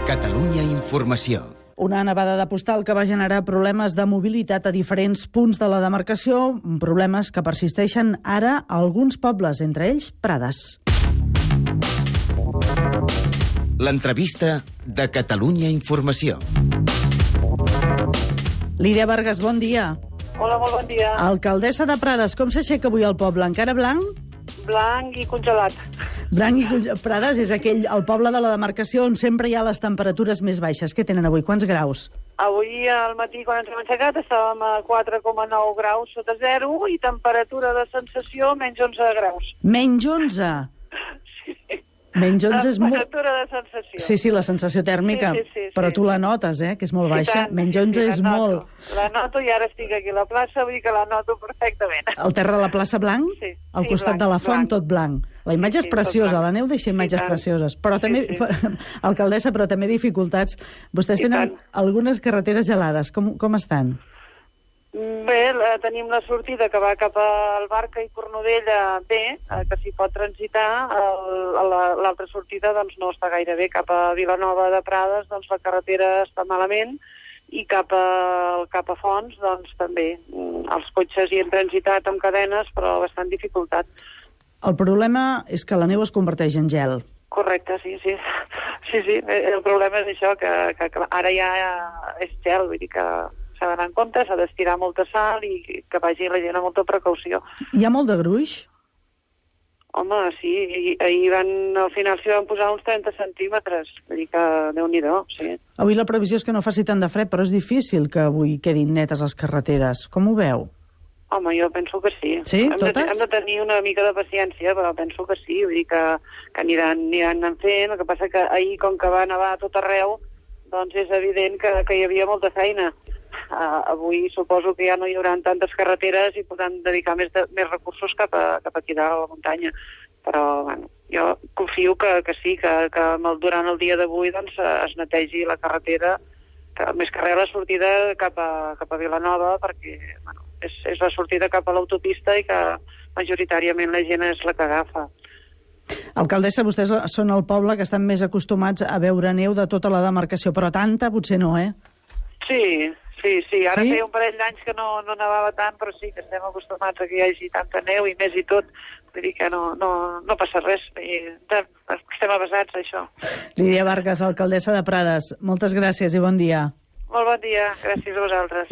Catalunya Informació. Una nevada de postal que va generar problemes de mobilitat a diferents punts de la demarcació, problemes que persisteixen ara a alguns pobles, entre ells Prades. L'entrevista de Catalunya Informació. Lídia Vargas, bon dia. Hola, molt bon dia. Alcaldessa de Prades, com s'aixeca avui el poble? Encara blanc? Blanc i congelat. Blanc i congelat. Prades és el poble de la demarcació on sempre hi ha les temperatures més baixes. Què tenen avui? Quants graus? Avui al matí, quan ens hem aixecat, estàvem a 4,9 graus sota zero i temperatura de sensació menys 11 graus. Menys 11? Sí. Menys 11 és molt... Temperatura de sensació. Sí, la sensació tèrmica, sí. però tu la notes, que és molt baixa. Menys 11 és molt... La noto i ara estic aquí a la plaça, vull dir que la noto perfectament. Al terra de la plaça blanc? Sí. Al costat de la font, tot blanc. La imatge és preciosa, la neu deixa imatges precioses. Però també, alcaldessa, però també dificultats. Vostès tenen algunes carreteres gelades. Com estan? Bé, tenim la sortida que va cap al Barca i Cornudella bé, que s'hi pot transitar. L'altra sortida doncs, no està gaire bé. Cap a Vilanova de Prades doncs, la carretera està malament i cap a Fonts doncs, també. Els cotxes hi han transitat amb cadenes, però bastant dificultat. El problema és que la neu es converteix en gel. Correcte, sí. El problema és això, que ara ja és gel, vull dir que s'ha d'anar en compte, s'ha d'estirar molta sal i que vagi la gent amb molta precaució. Hi ha molt de gruix? Home, sí, ahir al final s'hi van posar uns 30 centímetres, vull dir que Déu-n'hi-do, sí. Avui la previsió és que no faci tant de fred, però és difícil que avui quedin netes les carreteres. Com ho veu? Home, jo penso que sí. Sí? Totes? Hem de tenir una mica de paciència, però penso que sí, vull dir que aniran fent. El que passa que ahir, com que va nevar a tot arreu, doncs és evident que hi havia molta feina. Avui suposo que ja no hi haurà tantes carreteres i podran dedicar més recursos cap aquí dalt a la muntanya. Però, bueno, jo confio que sí, que durant el dia d'avui doncs, es netegi la carretera, que més que res la sortida cap a Vilanova, perquè bueno, és la sortida cap a l'autopista i que majoritàriament la gent és la que agafa. Alcaldessa, vostès són el poble que estan més acostumats a veure neu de tota la demarcació, però tanta potser no, Sí. Ara feia un parell d'anys que no nevava tant, però sí que estem acostumats a que hi hagi tanta neu i més i tot. Vull dir que no passa res. Estem avasats, això. Lídia Vargas, alcaldessa de Prades, moltes gràcies i bon dia. Molt bon dia. Gràcies a vosaltres.